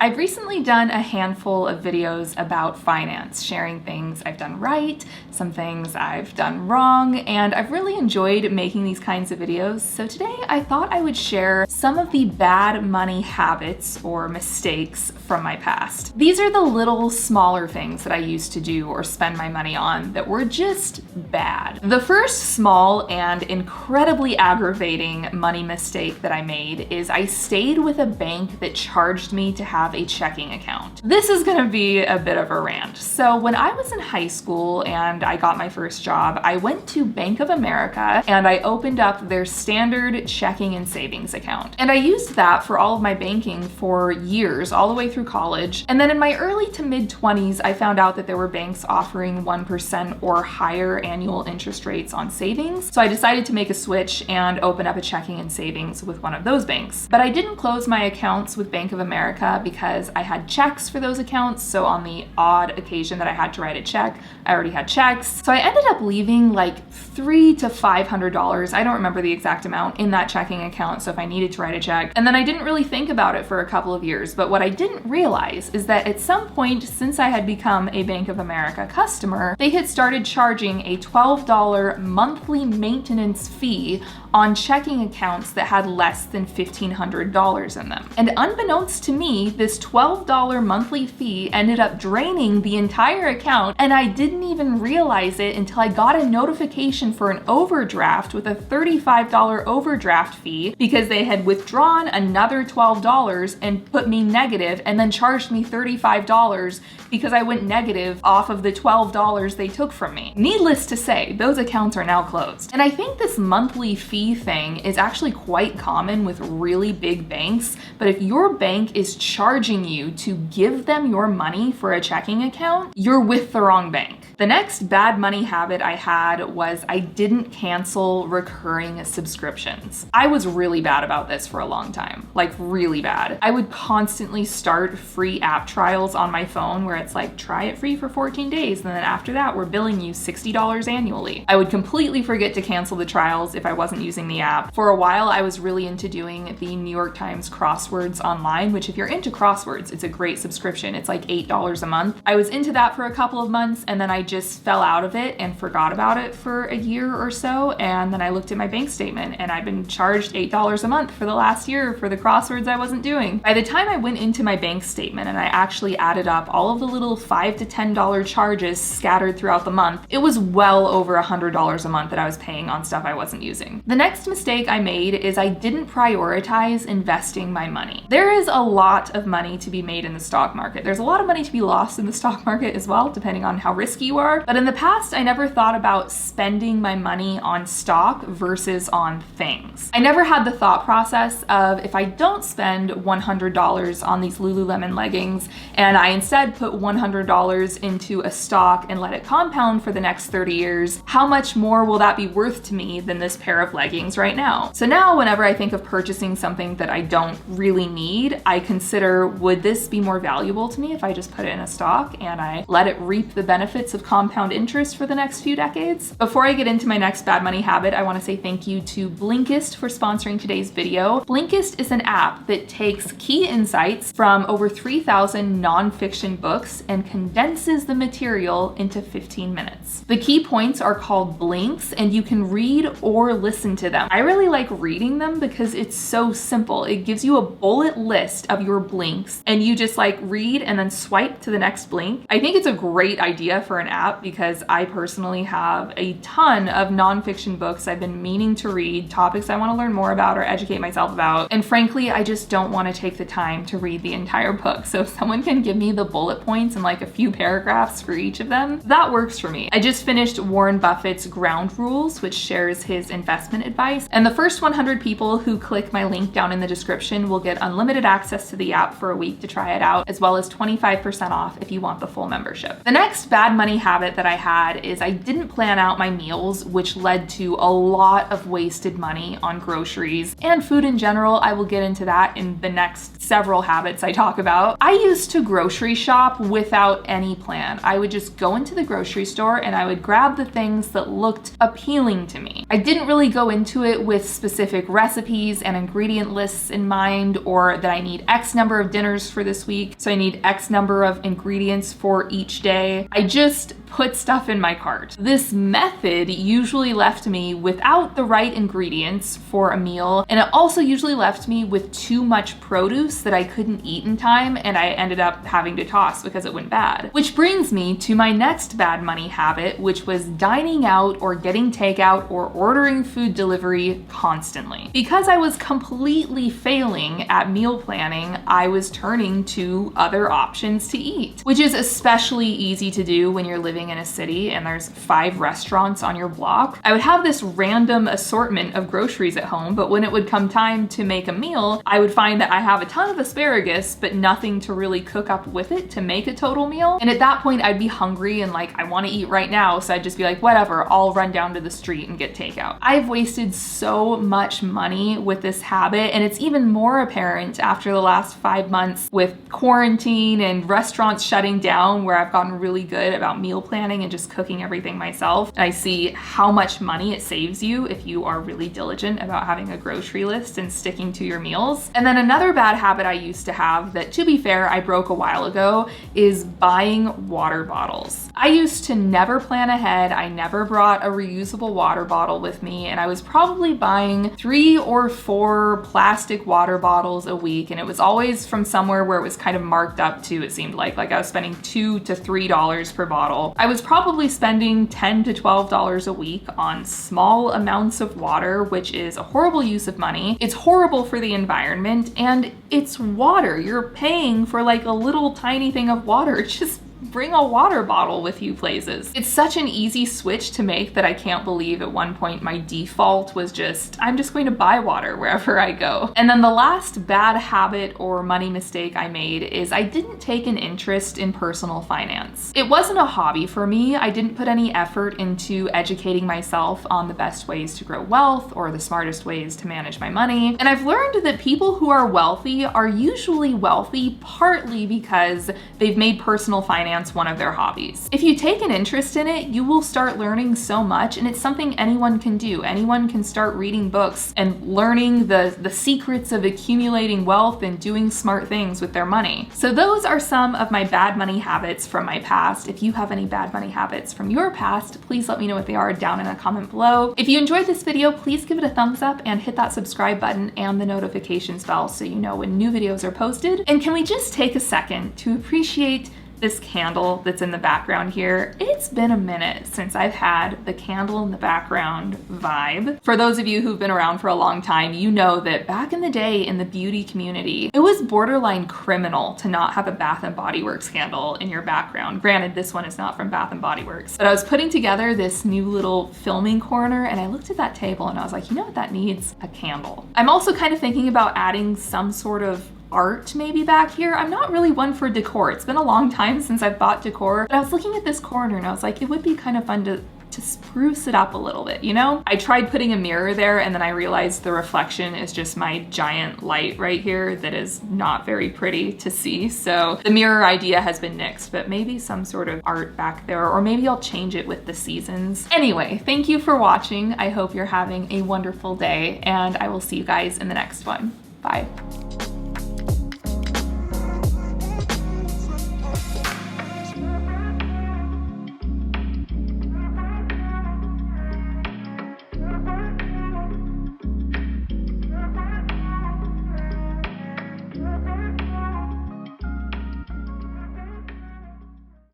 I've recently done a handful of videos about finance, sharing things I've done right, some things I've done wrong, and I've really enjoyed making these kinds of videos. So today I thought I would share some of the bad money habits or mistakes from my past. These are the little smaller things that I used to do or spend my money on that were just bad. The first small and incredibly aggravating money mistake that I made is I stayed with a bank that charged me to have a checking account. This is gonna be a bit of a rant. So when I was in high school and I got my first job, I went to Bank of America and I opened up their standard checking and savings account. And I used that for all of my banking for years, all the way through college. And then in my early to mid 20s, I found out that there were banks offering 1% or higher annual interest rates on savings. So I decided to make a switch and open up a checking and savings with one of those banks. But I didn't close my accounts with Bank of America because I had checks for those accounts. So on the odd occasion that I had to write a check, I already had checks. So I ended up leaving like $300 to $500, I don't remember the exact amount, in that checking account. So if I needed to write a check, and then I didn't really think about it for a couple of years. But what I didn't realize is that at some point, since I had become a Bank of America customer, they had started charging a $12 monthly maintenance fee on checking accounts that had less than $1,500 in them. And unbeknownst to me, this $12 monthly fee ended up draining the entire account, and I didn't even realize it until I got a notification for an overdraft with a $35 overdraft fee because they had withdrawn another $12 and put me negative and then charged me $35 because I went negative off of the $12 they took from me. Needless to say, those accounts are now closed. And I think this monthly fee thing is actually quite common with really big banks, but if your bank is charging you to give them your money for a checking account, you're with the wrong bank. The next bad money habit I had was I didn't cancel recurring subscriptions. I was really bad about this for a long time, like really bad. I would constantly start free app trials on my phone where it's like, try it free for 14 days, and then after that, we're billing you $60 annually. I would completely forget to cancel the trials if I wasn't using the app. For a while, I was really into doing the New York Times crosswords online, which if you're into crosswords, it's a great subscription. It's like $8 a month. I was into that for a couple of months, and then I just fell out of it and forgot about it for a year or so. And then I looked at my bank statement and I've been charged $8 a month for the last year for the crosswords I wasn't doing. By the time I went into my bank statement and I actually added up all of the little $5 to $10 charges scattered throughout the month, it was well over $100 a month that I was paying on stuff I wasn't using. The next mistake I made is I didn't prioritize investing my money. There is a lot of money to be made in the stock market. There's a lot of money to be lost in the stock market as well, depending on how risky you are. But in the past, I never thought about spending my money on stock versus on things. I never had the thought process of, if I don't spend $100 on these Lululemon leggings and I instead put $100 into a stock and let it compound for the next 30 years, how much more will that be worth to me than this pair of leggings right now? So now whenever I think of purchasing something that I don't really need, I consider, would this be more valuable to me if I just put it in a stock and I let it reap the benefits of compound interest for the next few decades? Before I get into my next bad money habit, I want to say thank you to Blinkist for sponsoring today's video. Blinkist is an app that takes key insights from over 3,000 nonfiction books and condenses the material into 15 minutes. The key points are called blinks, and you can read or listen to them. I really like reading them because it's so simple. It gives you a bullet list of your blinks and you just like read and then swipe to the next blink. I think it's a great idea for an app because I personally have a ton of nonfiction books I've been meaning to read, topics I want to learn more about or educate myself about. And frankly, I just don't want to take the time to read the entire book. So if someone can give me the bullet points and like a few paragraphs for each of them, that works for me. I just finished Warren Buffett's Ground Rules, which shares his investment advice. And the first 100 people who click my link down in the description will get unlimited access to the app for a week to try it out, as well as 25% off if you want the full membership. The next bad money habit that I had is I didn't plan out my meals, which led to a lot of wasted money on groceries and food in general. I will get into that in the next several habits I talk about. I used to grocery shop without any plan. I would just go into the grocery store and I would grab the things that looked appealing to me. I didn't really go into it with specific recipes and ingredient lists in mind, or that I need X number of dinners for this week, so I need X number of ingredients for each day. I just put stuff in my cart. This method usually left me without the right ingredients for a meal, and it also usually left me with too much produce that I couldn't eat in time, and I ended up having to toss because it went bad. Which brings me to my next bad money habit, which was dining out or getting takeout or ordering food delivery constantly. Because I was completely failing at meal planning, I was turning to other options to eat, which is especially easy to do when you're living in a city and there's 5 restaurants on your block. I would have this random assortment of groceries at home, but when it would come time to make a meal, I would find that I have a ton of asparagus, but nothing to really cook up with it to make a total meal. And at that point, I'd be hungry and like, I want to eat right now. So I'd just be like, whatever, I'll run down to the street and get takeout. I've wasted so much money with this habit, and it's even more apparent after the last 5 months with quarantine and restaurants shutting down, where I've gotten really good about meal planning and just cooking everything myself. And I see how much money it saves you if you are really diligent about having a grocery list and sticking to your meals. And then another bad habit I used to have that, to be fair, I broke a while ago, is buying water bottles. I used to never plan ahead. I never brought a reusable water bottle with me, and I was probably buying 3 or 4 plastic water bottles a week, and it was always from somewhere where it was kind of marked up to, it seemed like I was spending $2 to $3 per bottle. I was probably spending $10 to $12 a week on small amounts of water, which is a horrible use of money. It's horrible for the environment, and it's water. You're paying for like a little tiny thing of water. Just bring a water bottle with you places. It's such an easy switch to make that I can't believe at one point my default was just, I'm just going to buy water wherever I go. And then the last bad habit or money mistake I made is I didn't take an interest in personal finance. It wasn't a hobby for me. I didn't put any effort into educating myself on the best ways to grow wealth or the smartest ways to manage my money. And I've learned that people who are wealthy are usually wealthy partly because they've made personal finance one of their hobbies. If you take an interest in it, you will start learning so much, and it's something anyone can do. Anyone can start reading books and learning the secrets of accumulating wealth and doing smart things with their money. So those are some of my bad money habits from my past. If you have any bad money habits from your past, please let me know what they are down in a comment below. If you enjoyed this video, please give it a thumbs up and hit that subscribe button and the notifications bell so you know when new videos are posted. And can we just take a second to appreciate this candle that's in the background here? It's been a minute since I've had the candle in the background vibe. For those of you who've been around for a long time, you know that back in the day in the beauty community, it was borderline criminal to not have a Bath & Body Works candle in your background. Granted, this one is not from Bath & Body Works, but I was putting together this new little filming corner and I looked at that table and I was like, you know what that needs? A candle. I'm also kind of thinking about adding some sort of art maybe back here. I'm not really one for decor. It's been a long time since I've bought decor, but I was looking at this corner and I was like, it would be kind of fun to spruce it up a little bit, you know? I tried putting a mirror there and then I realized the reflection is just my giant light right here that is not very pretty to see. So the mirror idea has been nixed, but maybe some sort of art back there, or maybe I'll change it with the seasons. Anyway, thank you for watching. I hope you're having a wonderful day and I will see you guys in the next one. Bye.